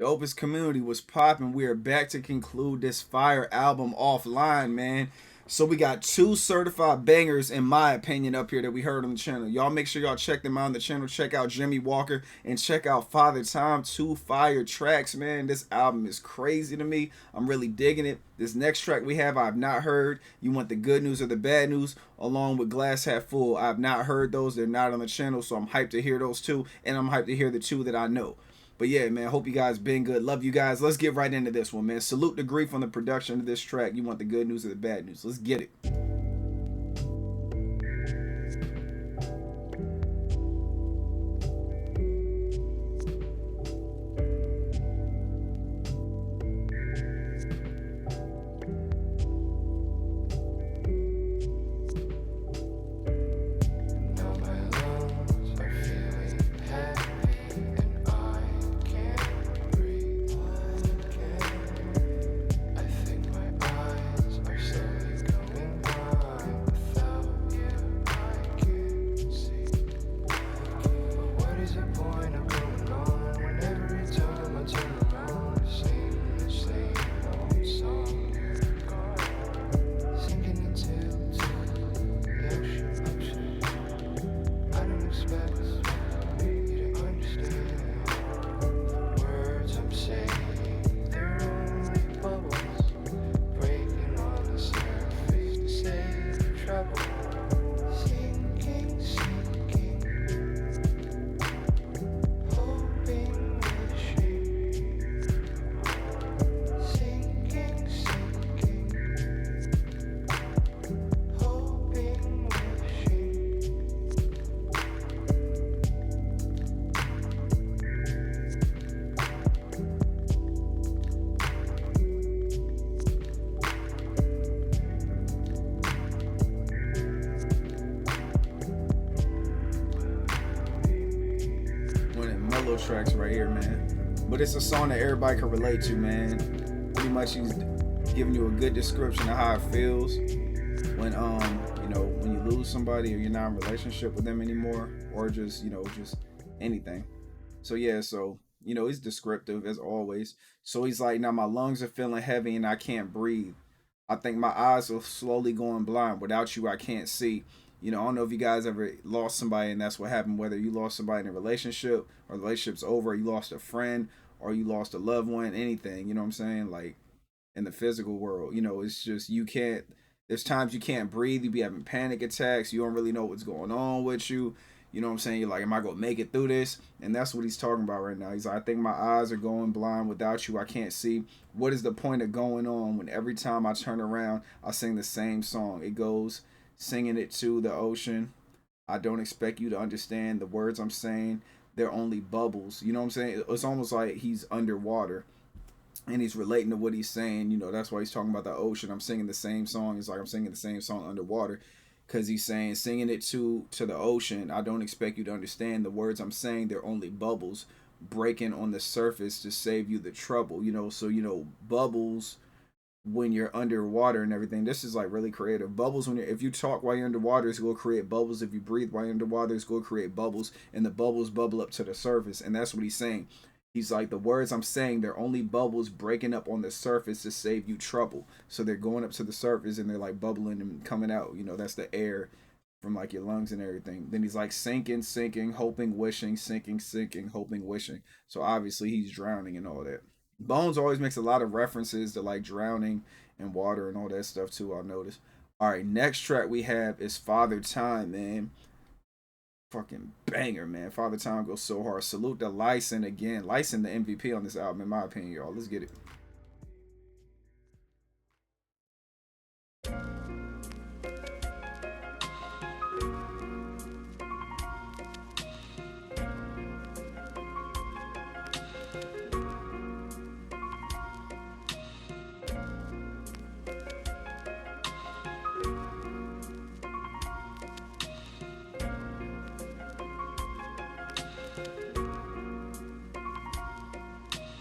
Dopest Community was popping. We are back to conclude this fire album offline, man. So we got two certified bangers, in my opinion, up here that we heard on the channel. Y'all make sure y'all check them out on the channel. Check out Jimmy Walker and check out Father Time. Two fire tracks, man. This album is crazy to me. I'm really digging it. This next track we have, I've not heard. You want the good news or the bad news? Along with Glass Half Full. I've not heard those. They're not on the channel, so I'm hyped to hear those two. And I'm hyped to hear the two that I know. But yeah, man, hope you guys been good. Love you guys. Let's get right into this one, man. Salute the grief on the production of this track. You want the good news or the bad news? Let's get it. Now my lungs are feeling heavy and I can't breathe. I think my eyes are slowly going blind. Without you, I can't see. But what is the point of going on when every time I turn around, the same old song? You're gone, sinking into the ocean. I don't expect you to understand the words I'm saying. They're only bubbles breaking on the surface to save the trouble. Sinking, sinking, hoping, wishing. Sinking, sinking, hoping, wishing. One of the mellow tracks right here, man. But it's a song that everybody can relate to, man. Pretty much he's giving you a good description of how it feels when when you lose somebody or you're not in a relationship with them anymore, or just just anything. So yeah, he's descriptive as always. So he's like, now my lungs are feeling heavy and I can't breathe. I think my eyes are slowly going blind. Without you, I can't see. I don't know if you guys ever lost somebody and that's what happened, whether you lost somebody in a relationship or the relationship's over, or you lost a friend or you lost a loved one, anything, you know what I'm saying? Like in the physical world, it's just you can't, there's times you can't breathe, you be having panic attacks, you don't really know what's going on with you. You know what I'm saying? You're like, am I gonna make it through this? And that's what he's talking about right now. He's like, I think my eyes are going blind. Without you, I can't see. What is the point of going on when every time I turn around, I sing the same song? It goes, singing it to the ocean. I don't expect you to understand the words I'm saying. They're only bubbles. You know what I'm saying? It's almost like he's underwater and he's relating to what he's saying. That's why he's talking about the ocean. I'm singing the same song. It's like I'm singing the same song underwater, because he's saying, singing it to the ocean. I don't expect you to understand the words I'm saying. They're only bubbles breaking on the surface to save you the trouble. So bubbles when you're underwater and everything. This is like really creative. Bubbles if you talk while you're underwater, it's going to create bubbles. If you breathe while you're underwater, it's going to create bubbles, and the bubbles bubble up to the surface. And that's what he's saying. He's like, the words I'm saying, they're only bubbles breaking up on the surface to save you trouble. So they're going up to the surface and they're like bubbling and coming out. That's the air from like your lungs and everything. Then he's like, sinking, sinking, hoping, wishing, sinking, sinking, hoping, wishing. So obviously he's drowning and all that. Bones always makes a lot of references to like drowning and water and all that stuff too, I'll notice. All right, next track we have is Father Time, man. Fucking banger, man. Father Time goes so hard. Salute to Lyson again. Lyson the MVP on this album, in my opinion, y'all. Let's get it.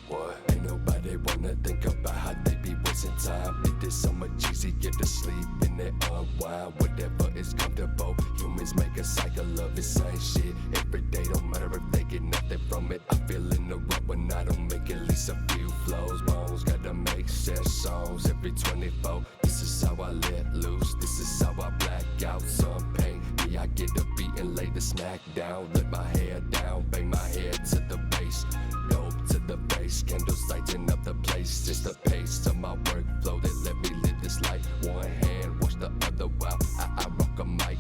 What? Ain't nobody wanna think about how they be wasting time. It is so much easier to sleep and they unwind. Whatever is comfortable. Humans make a cycle of the same shit every day. Don't matter if they get nothing from it. I feel in the rut when I don't make make at least a few flows. Bones gotta make 6 songs every 24. This is how I let loose, this is how I black out some pain. Me, I get a beat and lay the smack down. Let my hair down, bang my head to the bass. Dope to the bass, candles lighting up the place. It's the pace of my workflow that let me live this life. One hand, watch the other while I rock a mic.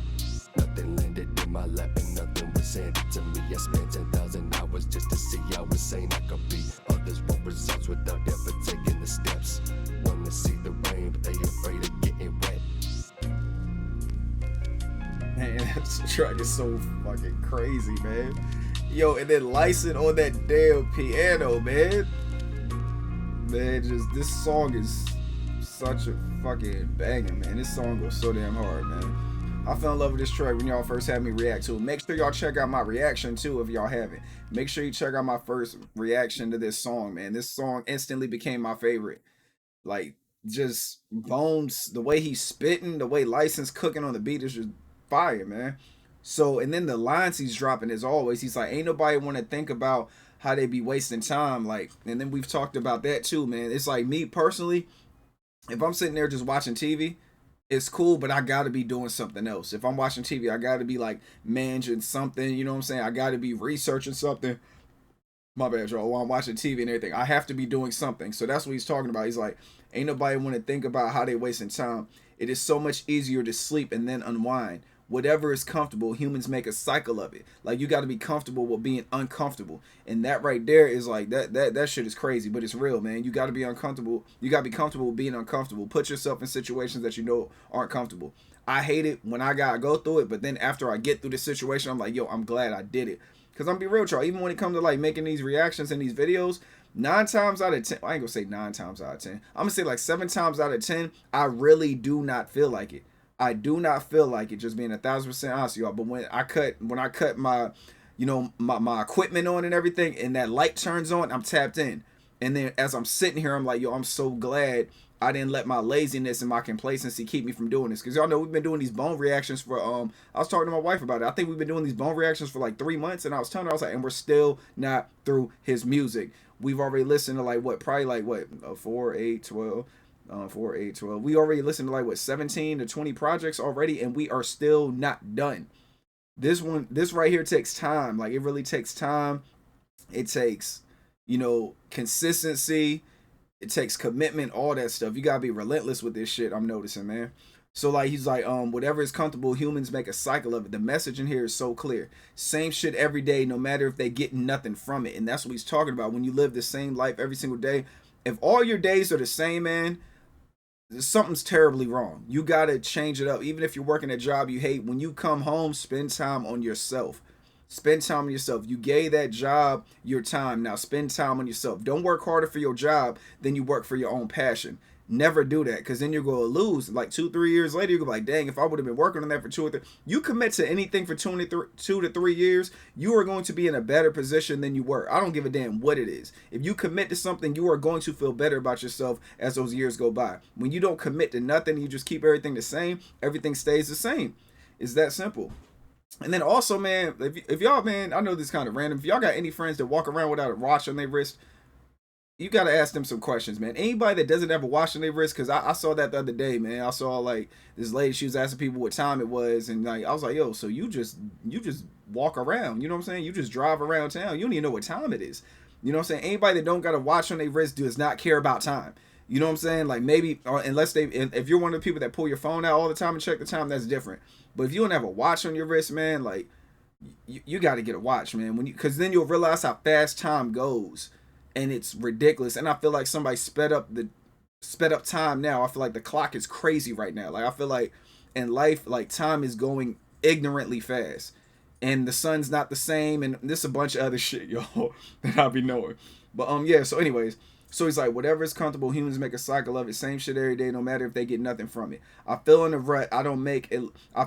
Nothing landed in my lap and nothing was handed to me. I spent 10,000 hours just to see how insane I could be. Others want results without ever taking the steps. Wanna see the rain, but they afraid of getting wet. Man, this track is so fucking crazy, man. Yo, and then Lyson on that damn piano, man. Man, just this song is such a fucking banger, man. This song goes so damn hard, man. I fell in love with this track when y'all first had me react to it. Make sure y'all check out my reaction too if y'all haven't. Make sure you check out my first reaction to this song, man. This song instantly became my favorite. Like, just Bones, the way he's spitting, the way Lyson's cooking on the beat is just fire, man. So, and then the lines he's dropping as always, he's like, ain't nobody want to think about how they be wasting time. Like, and then we've talked about that too, man. It's like me personally, if I'm sitting there just watching TV, it's cool, but I gotta be doing something else. If I'm watching TV, I gotta be like managing something, you know what I'm saying? I gotta be researching something. My bad, y'all. While I'm watching TV and everything, I have to be doing something. So that's what he's talking about. He's like, ain't nobody want to think about how they wasting time. It is so much easier to sleep and then unwind. Whatever is comfortable, humans make a cycle of it. Like, you got to be comfortable with being uncomfortable, and that right there is like that shit is crazy, but it's real, man. You got to be uncomfortable. You got to be comfortable with being uncomfortable. Put yourself in situations that you know aren't comfortable. I hate it when I gotta go through it, but then after I get through the situation, I'm like, yo, I'm glad I did it. Because I'm gonna be real with y'all, even when it comes to like making these reactions and these videos, 9 times out of 10, I ain't gonna say 9 times out of 10, I'm gonna say like 7 times out of 10, I really do not feel like it. I do not feel like it, just being 1,000% honest with y'all. But when I cut my, you know, my equipment on and everything, and that light turns on, I'm tapped in. And then as I'm sitting here, I'm like, yo, I'm so glad I didn't let my laziness and my complacency keep me from doing this. Because y'all know we've been doing these bone reactions for, I was talking to my wife about it. I think we've been doing these bone reactions for like 3 months. And I was telling her, I was like, and we're still not through his music. We've already listened to like what, probably like what, 4, 8, 12. 4, 8, 12. We already listened to like what, 17 to 20 projects already, and we are still not done. This right here takes time. Like, it really takes time. It takes, you know, consistency. It takes commitment, all that stuff. You gotta be relentless with this shit, I'm noticing, man. So like, he's like, whatever is comfortable, humans make a cycle of it. The message in here is so clear. Same shit every day, no matter if they get nothing from it. And that's what he's talking about. When you live the same life every single day, if all your days are the same, man, something's terribly wrong. You gotta change it up. Even if you're working a job you hate, when you come home, spend time on yourself. Spend time on yourself. You gave that job your time. Now spend time on yourself. Don't work harder for your job than you work for your own passion. Never do that, because then you're going to lose. Like 2-3 years later, you're going to be like, dang, if I would have been working on that for 2 or 3. You commit to anything for 2 to 3 years, you are going to be in a better position than you were. I don't give a damn what it is. If you commit to something, you are going to feel better about yourself as those years go by. When you don't commit to nothing, you just keep everything the same, everything stays the same. It's that simple. And then also, man, if y'all, man, I know this is kind of random. If y'all got any friends that walk around without a watch on their wrist, you got to ask them some questions, man. Anybody that doesn't have a watch on their wrist, because I saw that the other day, man. I saw like this lady, she was asking people what time it was, and like I was like, yo, so you just walk around, you know what I'm saying? You just drive around town, you don't even know what time it is. You know what I'm saying? Anybody that don't got a watch on their wrist does not care about time. You know what I'm saying? Like, maybe, unless if you're one of the people that pull your phone out all the time and check the time, that's different. But if you don't have a watch on your wrist, man, like, you got to get a watch, man. Because then you'll realize how fast time goes. And it's ridiculous. And I feel like somebody sped up time now. I feel like the clock is crazy right now. Like, I feel like in life, like, time is going ignorantly fast. And the sun's not the same. And there's a bunch of other shit, y'all, that I be knowing. But, yeah, so anyways. So he's like, whatever is comfortable, humans make a cycle of it. Same shit every day, no matter if they get nothing from it. I feel in a rut. I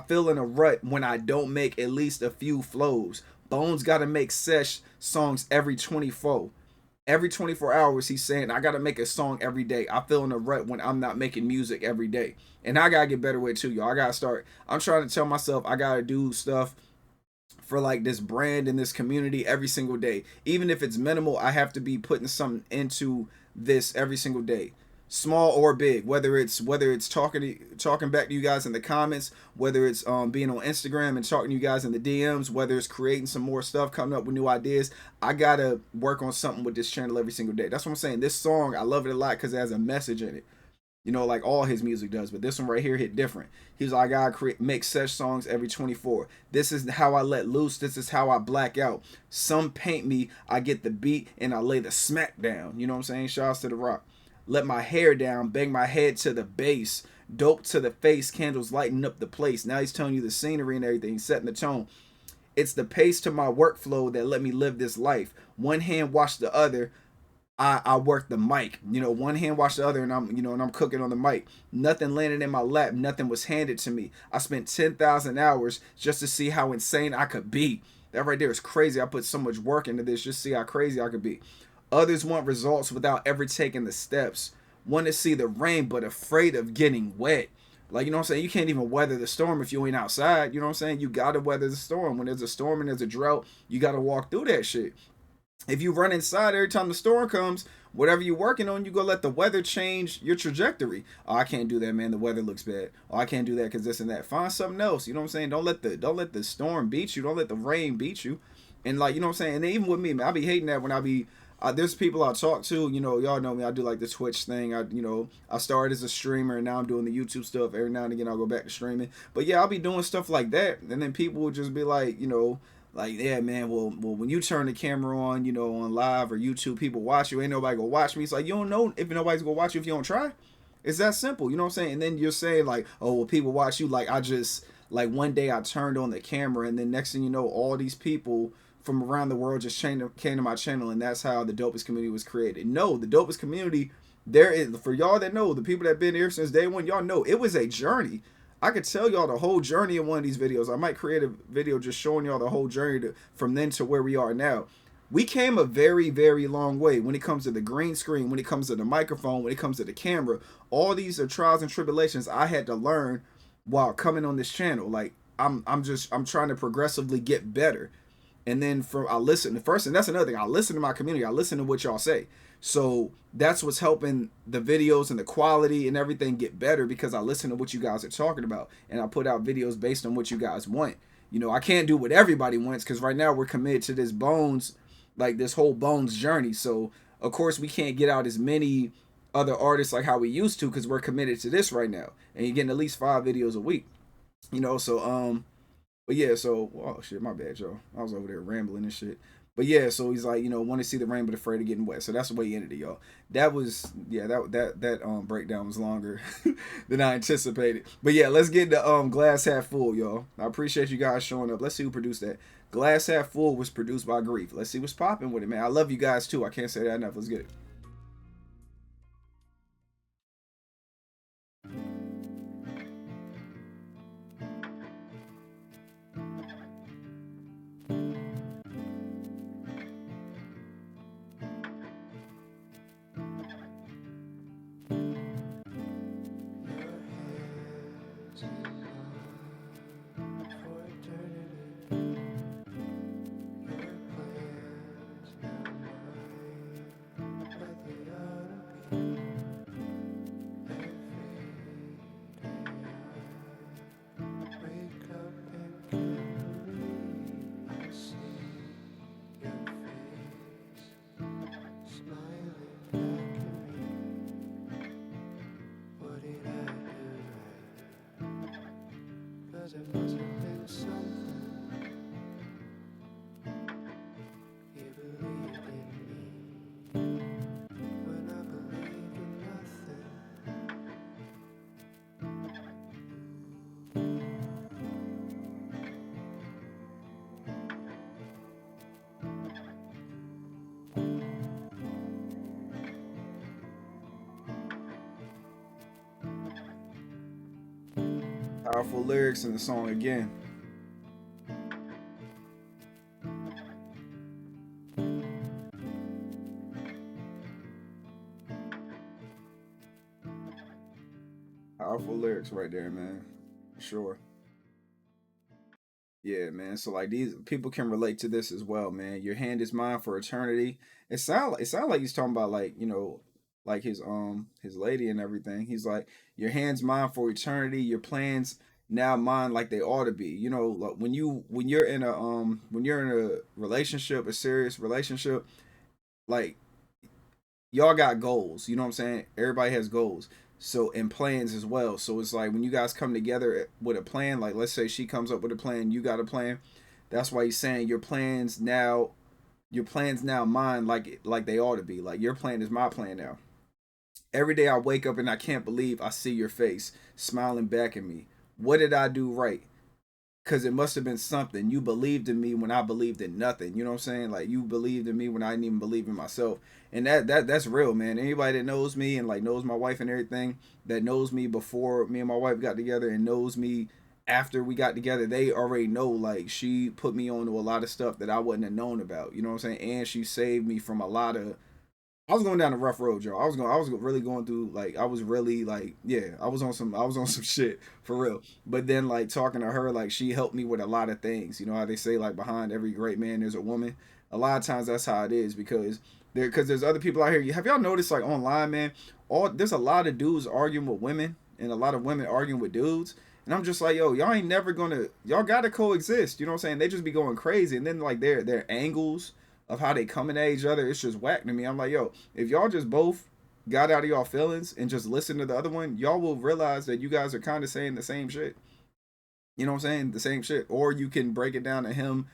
feel in a rut when I don't make at least a few flows. Bones got to make sesh songs every 24. Every 24 hours, he's saying, I got to make a song every day. I feel in a rut when I'm not making music every day. And I got to get better with it too, y'all. I'm trying to tell myself I got to do stuff for like this brand and this community every single day. Even if it's minimal, I have to be putting something into this every single day, small or big. Whether it's talking back to you guys in the comments, whether it's being on Instagram and talking to you guys in the DMs, whether it's creating some more stuff, coming up with new ideas. I gotta work on something with this channel every single day. That's what I'm saying. This song, I love it a lot because it has a message in it. You know, like all his music does, but this one right here hit different. He's like, I gotta make such songs every 24. This is how I let loose. This is how I black out. Some paint me. I get the beat and I lay the smack down. You know what I'm saying? Shouts to the Rock. Let my hair down, bang my head to the bass. Dope to the face, candles lighting up the place. Now he's telling you the scenery and everything, setting the tone. It's the pace to my workflow that let me live this life. One hand wash the other. I work the mic, one hand wash the other, and I'm cooking on the mic. Nothing landed in my lap, nothing was handed to me. I spent 10,000 hours just to see how insane I could be. That right there is crazy. I put so much work into this just to see how crazy I could be. Others want results without ever taking the steps. Want to see the rain, but afraid of getting wet. Like, you know what I'm saying? You can't even weather the storm if you ain't outside. You know what I'm saying? You got to weather the storm. When there's a storm and there's a drought, you got to walk through that shit. If you run inside every time the storm comes, whatever you're working on, you go let the weather change your trajectory. Oh, I can't do that, man. The weather looks bad. Oh, I can't do that because this and that. Find something else. You know what I'm saying? Don't let the storm beat you. Don't let the rain beat you. And like, you know what I'm saying? And even with me, man, I be hating that when I be there's people I talk to, y'all know me. I do like the Twitch thing. I started as a streamer and now I'm doing the YouTube stuff. Every now and again, I'll go back to streaming. But yeah, I'll be doing stuff like that. And then people will just be like, like, yeah, man, well, when you turn the camera on, on live or YouTube, people watch you. Ain't nobody gonna watch me. It's like, you don't know if nobody's gonna watch you if you don't try. It's that simple. You know what I'm saying? And then you're saying, like, oh, well, people watch you. Like, like, one day I turned on the camera, and then next thing you know, all these people from around the world just came to my channel, and that's how the Dopest Community was created. No, the Dopest Community, there is, for y'all that know, the people that been here since day one, y'all know, it was a journey. I could tell y'all the whole journey in one of these videos. I might create a video just showing y'all the whole journey from then to where we are now. We came a very, very long way when it comes to the green screen, when it comes to the microphone, when it comes to the camera. All these are trials and tribulations I had to learn while coming on this channel. Like, I'm trying to progressively get better. And then I listen to first, and that's another thing. I listen to my community. I listen to what y'all say. So that's what's helping the videos and the quality and everything get better because I listen to what you guys are talking about and I put out videos based on what you guys want. I can't do what everybody wants because right now we're committed to this Bones, like this whole Bones journey. So of course we can't get out as many other artists like how we used to because we're committed to this right now. And you're getting at least 5 videos a week. But yeah, so oh shit, my bad, y'all. I was over there rambling and shit. But yeah, so he's like, want to see the rain but afraid of getting wet. So that's the way he ended it, y'all. That was that breakdown was longer than I anticipated. But yeah, let's get the glass half full, y'all. I appreciate you guys showing up. Let's see who produced that. Glass half full was produced by Grief. Let's see what's popping with it, man. I love you guys too. I can't say that enough. Let's get it. It must have been something you believed in me when I believed in nothing. Powerful lyrics in the song again. Powerful lyrics right there, man. For sure. Yeah, man. So like these people can relate to this as well, man. Your hand is mine for eternity. It sound like he's talking about like, like his lady and everything. He's like, your hand's mine for eternity, your plans now mine like they ought to be. Like when you're in a relationship, a serious relationship, like y'all got goals. You know what I'm saying? Everybody has goals. So and plans as well. So it's like when you guys come together with a plan, like let's say she comes up with a plan, you got a plan. That's why he's saying your plans now mine like they ought to be. Like your plan is my plan now. Every day I wake up and I can't believe I see your face smiling back at me. What did I do right? Because it must have been something. You believed in me when I believed in nothing. You know what I'm saying? Like you believed in me when I didn't even believe in myself. And that's real, man. Anybody that knows me and like knows my wife and everything, that knows me before me and my wife got together and knows me after we got together, they already know like she put me on to a lot of stuff that I wouldn't have known about. You know what I'm saying? And she saved me from a lot of, I was going down a rough road, Joe. I was really going through like I was really like yeah, I was on some shit for real. But then like talking to her, like she helped me with a lot of things. You know how they say like behind every great man there's a woman. A lot of times that's how it is because there's other people out here. Have y'all noticed like online, man? There's a lot of dudes arguing with women and a lot of women arguing with dudes. And I'm just like, yo, y'all ain't never gonna, y'all gotta coexist. You know what I'm saying? They just be going crazy, and then like their angles of how they coming at each other, it's just whack to me. I'm like, yo, if y'all just both got out of y'all feelings and just listen to the other one, y'all will realize that you guys are kind of saying the same shit. You know what I'm saying? The same shit. Or you can break it down to him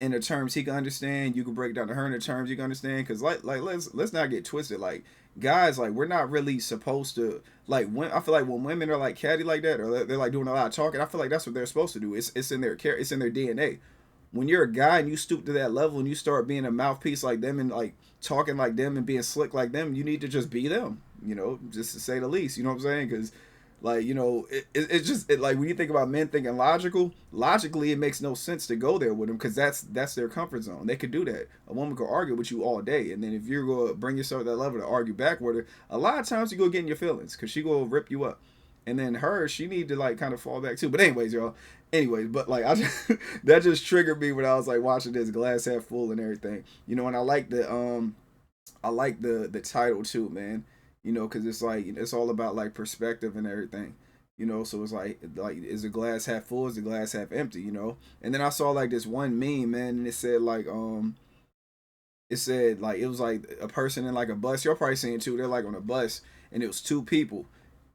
in the terms he can understand. You can break it down to her in the terms you can understand. Cause like let's not get twisted. Like guys, like we're not really supposed to like when I feel like when women are like catty like that or they're like doing a lot of talking, I feel like that's what they're supposed to do. It's in their care. It's in their DNA. When you're a guy and you stoop to that level and you start being a mouthpiece like them and like talking like them and being slick like them, you need to just be them, just to say the least. You know what I'm saying? Because like it's just like when you think about men thinking logically it makes no sense to go there with them because that's their comfort zone. They could do that. A woman could argue with you all day, and then if you're gonna bring yourself to that level to argue back with her, a lot of times you go get in your feelings because she gonna rip you up. And then she need to like kind of fall back too. But anyways, y'all. Anyways, but like that just triggered me when I was like watching this glass half full and everything. And I like the title too, man. Because it's like it's all about like perspective and everything. So it's like is the glass half full? Is the glass half empty? And then I saw like this one meme, man, and it said like it was like a person in like a bus. You're probably seeing it too. They're like on a bus, and it was two people,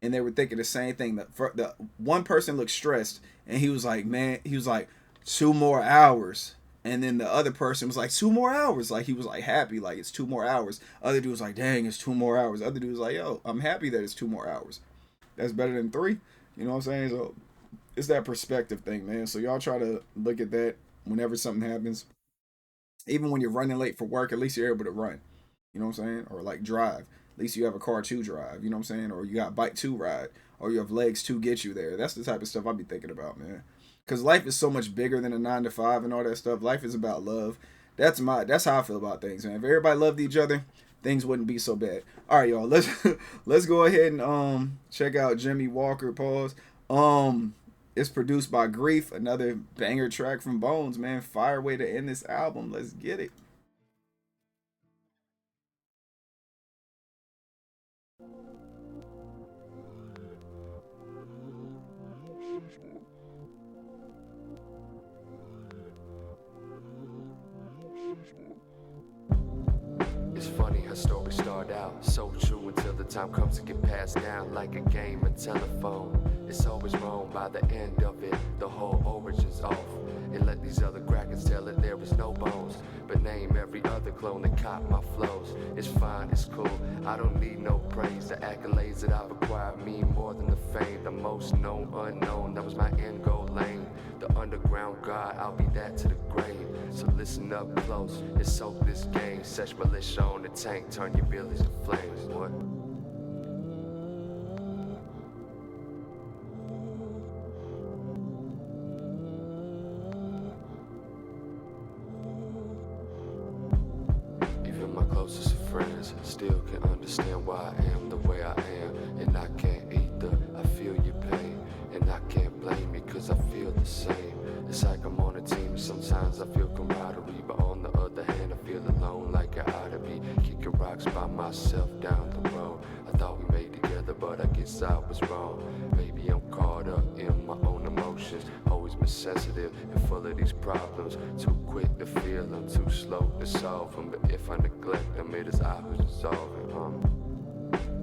and they were thinking the same thing. The one person looked stressed, and he was like, man, he was like 2 more hours. And then the other person was like 2 more hours. Like he was like happy, like it's 2 more hours. Other dude was like, dang, it's 2 more hours. Other dude was like, yo, I'm happy that it's 2 more hours. That's better than 3. You know what I'm saying? So it's that perspective thing, man. So y'all try to look at that whenever something happens. Even when you're running late for work, at least you're able to run. You know what I'm saying? Or like drive. At least you have a car to drive. You know what I'm saying? Or you got a bike to ride. Or you have legs to get you there. That's the type of stuff I be thinking about, man. Because life is so much bigger than a 9 to 5 and all that stuff. Life is about love. That's how I feel about things, man. If everybody loved each other, things wouldn't be so bad. All right, y'all. Let's go ahead and check out Jimmy Walker. Pause. It's produced by Grief, another banger track from Bones, man. Fire way to end this album. Let's get it. It's funny how stories start out so true until the time comes to get passed down like a game of telephone. It's always wrong by the end of it. The whole origin's off. And let these other crackers tell it there is no bones. But name every other clone that caught my flows. It's fine, it's cool. I don't need no praise. The accolades that I've acquired mean more than the fame. The most known unknown, that was my end goal lane. The underground god, I'll be that to the grave. So listen up close and soak this game. Set militia on the tank, turn your billies to flames. What? Even my closest friends still can understand why I am the way I am. And I can't either, I feel your pain. And I can't blame you cause I feel the same. It's like I'm on a team, sometimes I feel camaraderie, but on the other hand, I feel alone like I ought to be. Kicking rocks by myself down the road. I thought we made together, but I guess I was wrong. Maybe I'm caught up in my own emotions. Always been sensitive and full of these problems. Too quick to feel them, too slow to solve them. But if I neglect them, it is I who's dissolving.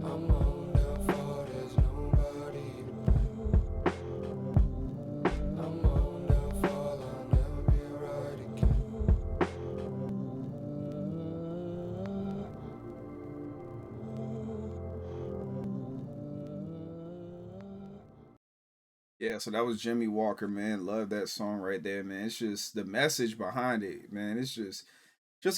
I'm on downfall, there's nobody to blame. I'm on downfall, I'll never be right again. Yeah, so that was Jimmy Walker, man. Love that song right there, man. It's just the message behind it, man. It's just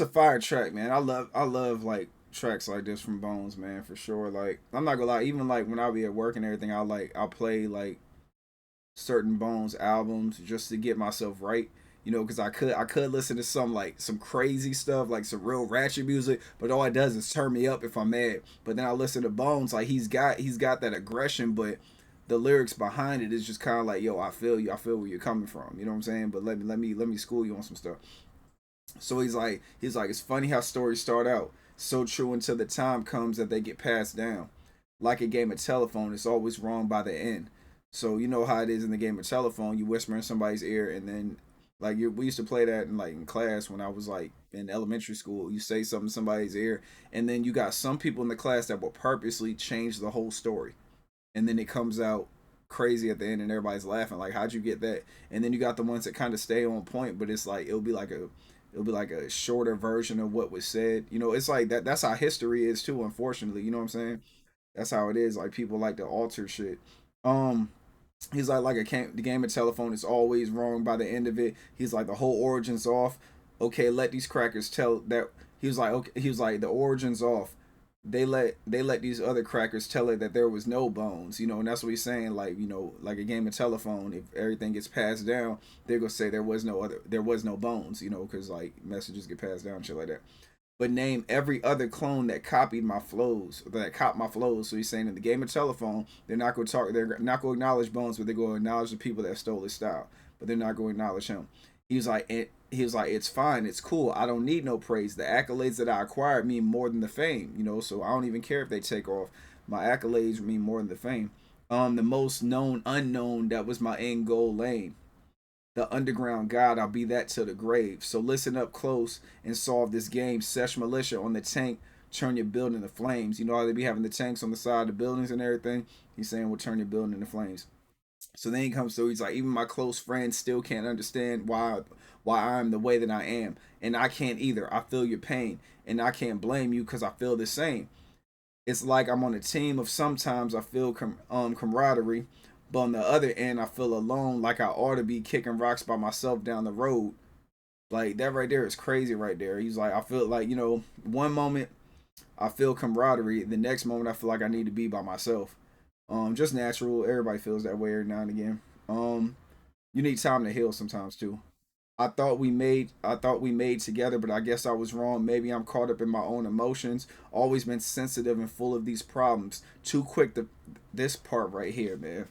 a fire track, man. I love like tracks like this from Bones, man, for sure. Like I'm not gonna lie, even like when I be at work and everything, I'll play like certain Bones albums just to get myself right. You know, because I could listen to some like some crazy stuff, like some real ratchet music, but all it does is turn me up if I'm mad. But then I listen to Bones, like he's got that aggression, but the lyrics behind it is just kind of like, yo, I feel you, I feel where you're coming from. You know what I'm saying? But let me school you on some stuff. So he's like, it's funny how stories start out so true until the time comes that they get passed down. Like a game of telephone, it's always wrong by the end. So you know how it is in the game of telephone. You whisper in somebody's ear, and then like we used to play that in class when I was like in elementary school. You say something in somebody's ear, and then you got some people in the class that will purposely change the whole story, and then it comes out crazy at the end, and everybody's laughing like, how'd you get that? And then you got the ones that kind of stay on point, but it's like it'll be like a shorter version of what was said. You know, it's like that. That's how history is too. Unfortunately, you know what I'm saying? That's how it is. Like people like to alter shit. Um, he's the game of telephone is always wrong by the end of it. He's like the whole origin's off. Okay, let these crackers tell that. He was like, okay, he was like the origin's off. They let these other crackers tell it that there was no bones, you know, and that's what he's saying. Like, you know, like a game of telephone, if everything gets passed down, they're gonna say there was no bones, you know, because like messages get passed down, shit like that. But name every other clone that copied my flows, that copied my flows. So he's saying in the game of telephone, they're not gonna acknowledge Bones, but they're gonna acknowledge the people that stole his style, but they're not gonna acknowledge him. He was like, it's fine, it's cool. I don't need no praise. The accolades that I acquired mean more than the fame, you know. So I don't even care if they take off. My accolades mean more than the fame. The most known unknown, that was my end goal lane. The underground god, I'll be that till the grave. So listen up close and solve this game. Sesh militia on the tank, turn your building to flames. You know how they be having the tanks on the side of the buildings and everything? He's saying we'll turn your building into flames. So then he comes through. He's like, even my close friends still can't understand why I'm the way that I am, and I can't either. I feel your pain, and I can't blame you because I feel the same. It's like I'm on a team of sometimes I feel camaraderie, but on the other end I feel alone, like I ought to be kicking rocks by myself down the road. Like that right there is crazy right there. He's like, I feel like, you know, one moment I feel camaraderie, the next moment I feel like I need to be by myself. Just natural. Everybody feels that way every now and again. You need time to heal sometimes too. I thought we made together, but I guess I was wrong. Maybe I'm caught up in my own emotions. Always been sensitive and full of these problems. Too quick to this part right here, man.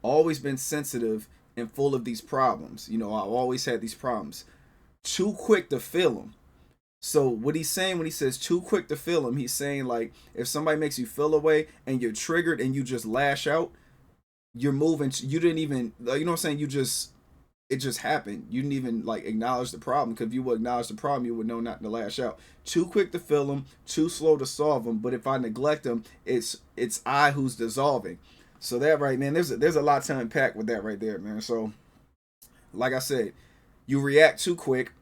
Always been sensitive and full of these problems. You know, I've always had these problems. Too quick to feel them. So what he's saying when he says too quick to feel them, he's saying like if somebody makes you feel a way and you're triggered and you just lash out, you're moving. You didn't even, you know what I'm saying? It just happened. You didn't even like acknowledge the problem, because if you would acknowledge the problem, you would know not to lash out. Too quick to feel them, too slow to solve them. But if I neglect them, it's I who's dissolving. So that right, man, there's a lot to unpack with that right there, man. So like I said, you react too quick,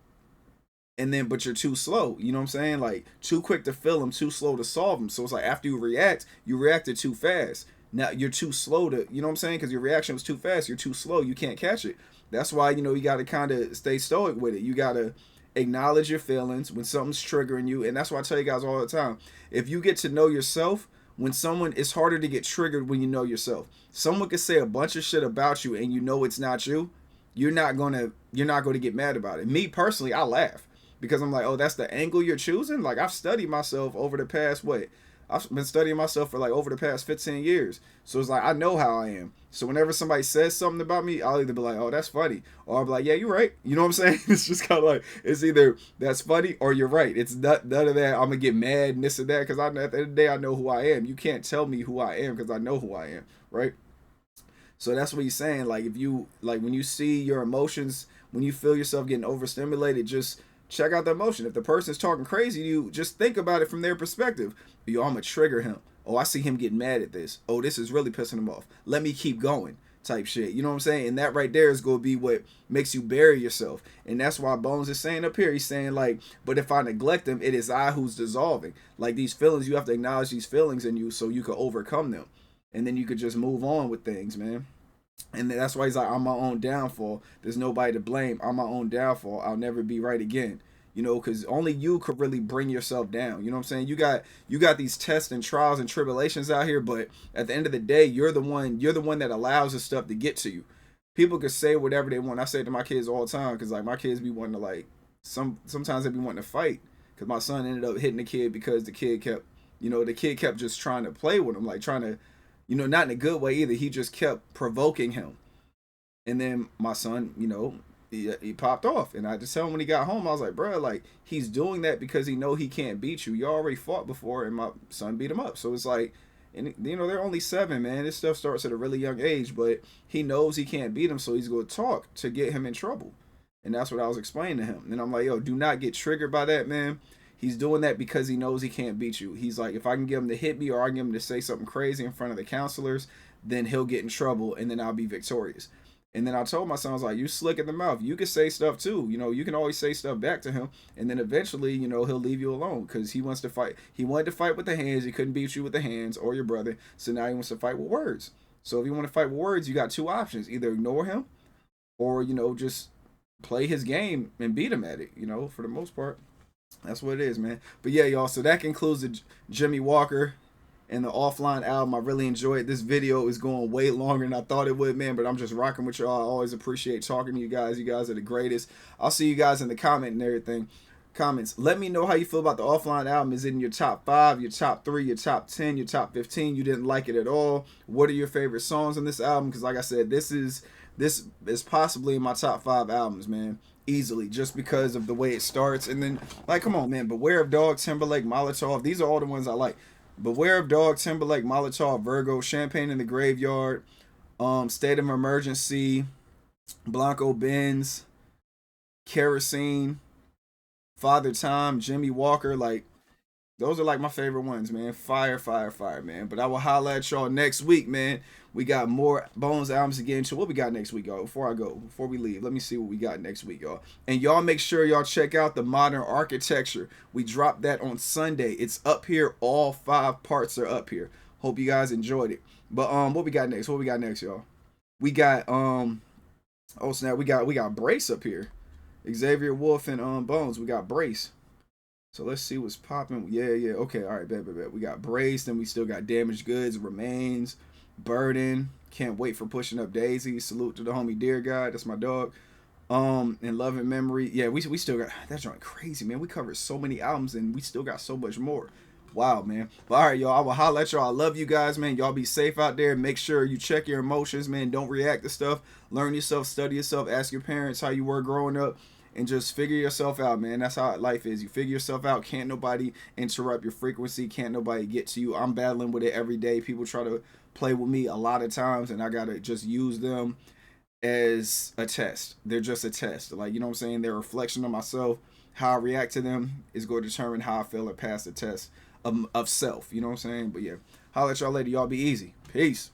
and then but you're too slow. You know what I'm saying? Like too quick to feel them, too slow to solve them. So it's like after you reacted too fast. Now you're too slow to, you know what I'm saying? Because your reaction was too fast. You're too slow. You can't catch it. That's why, you know, you got to kind of stay stoic with it. You got to acknowledge your feelings when something's triggering you. And that's why I tell you guys all the time. If you get to know yourself, it's harder to get triggered when you know yourself. Someone could say a bunch of shit about you and you know it's not you. You're not going to get mad about it. Me personally, I laugh because I'm like, oh, that's the angle you're choosing. Like I've studied myself over the past, what? I've been studying myself for like over the past 15 years. So it's like I know how I am. So whenever somebody says something about me, I'll either be like, oh, that's funny. Or I'll be like, yeah, you're right. You know what I'm saying? It's just kind of like, it's either that's funny or you're right. It's not, none of that. I'm going to get mad and this and that because at the end of the day, I know who I am. You can't tell me who I am because I know who I am, right? So that's what he's saying. Like if you, like when you see your emotions, when you feel yourself getting overstimulated, just check out the emotion. If the person's talking crazy to you, just think about it from their perspective. Yo, I'm going to trigger him. Oh, I see him getting mad at this. Oh, this is really pissing him off. Let me keep going type shit. You know what I'm saying? And that right there is going to be what makes you bury yourself. And that's why Bones is saying up here, he's saying like, but if I neglect them, it is I who's dissolving. Like these feelings, you have to acknowledge these feelings in you so you can overcome them. And then you could just move on with things, man. And that's why he's like, I'm my own downfall. There's nobody to blame. I'm my own downfall. I'll never be right again. You know, because only you could really bring yourself down. You know what I'm saying? You got these tests and trials and tribulations out here, but at the end of the day, you're the one that allows this stuff to get to you. People could say whatever they want. I say it to my kids all the time because like my kids be wanting to like sometimes they be wanting to fight because my son ended up hitting the kid because the kid kept just trying to play with him, like trying to, not in a good way either. He just kept provoking him. And then my son, he popped off. And I just tell him when he got home, I was like, bro, like he's doing that because he know he can't beat you. You already fought before and my son beat him up. So it's like, and they're only 7, man. This stuff starts at a really young age, but he knows he can't beat him. So he's going to talk to get him in trouble. And that's what I was explaining to him. And I'm like, yo, do not get triggered by that, man. He's doing that because he knows he can't beat you. He's like, if I can get him to hit me or I can get him to say something crazy in front of the counselors, then he'll get in trouble and then I'll be victorious. And then I told my son, I was like, you slick in the mouth. You can say stuff too. You can always say stuff back to him. And then eventually, he'll leave you alone because he wants to fight. He wanted to fight with the hands. He couldn't beat you with the hands or your brother. So now he wants to fight with words. So if you want to fight with words, you got 2 options. Either ignore him or, just play his game and beat him at it, for the most part. That's what it is, man. But yeah, y'all. So that concludes the Jimmy Walker and the Offline album. I really enjoyed this video. Is going way longer than I thought it would, man, but I'm just rocking with y'all. I always appreciate talking to you guys. You guys are the greatest. I'll see you guys in the comments. Let me know how you feel about the Offline album. Is it in your top 5, your top 3, your top 10, your top 15? You didn't like it at all? What are your favorite songs on this album? Because like I said, this is possibly in my top 5 albums, man. Easily, just because of the way it starts. And then, like, come on, man. Beware of Dog, Timberlake, Molotov. These are all the ones I like. Beware of Dog, Timberlake, Molotov, Virgo, Champagne in the Graveyard, State of Emergency, Blanco Benz, Kerosene, Father Time, Jimmy Walker. Like, those are like my favorite ones, man. Fire, man. But I will holla at y'all next week, man. We got more Bones albums to get into. What we got next week, y'all? Before we leave, let me see what we got next week, y'all. And y'all make sure y'all check out the Modern Architecture. We dropped that on Sunday. It's up here. All 5 parts are up here. Hope you guys enjoyed it. But what we got next? Y'all? We got oh snap, we got Brace up here. Xavier Wolf and Bones. We got Brace. So let's see what's popping. Yeah. Okay, all right, bet. We got Brace, then we still got Damaged Goods, Remains, Burden. Can't wait for Pushing Up Daisy. Salute to the homie Dear God. That's my dog. And Love and Memory. Yeah, we still got that joint crazy, man. We covered so many albums and we still got so much more. Wow, man. But all right, y'all. I will holla at y'all. I love you guys, man. Y'all be safe out there. Make sure you check your emotions, man. Don't react to stuff. Learn yourself, study yourself, ask your parents how you were growing up. And just figure yourself out, man. That's how life is. You figure yourself out. Can't nobody interrupt your frequency. Can't nobody get to you. I'm battling with it every day. People try to play with me a lot of times, and I got to just use them as a test. They're just a test. Like, you know what I'm saying? They're a reflection of myself. How I react to them is going to determine how I feel and pass the test of self. You know what I'm saying? But yeah, holla at y'all later. Y'all be easy. Peace.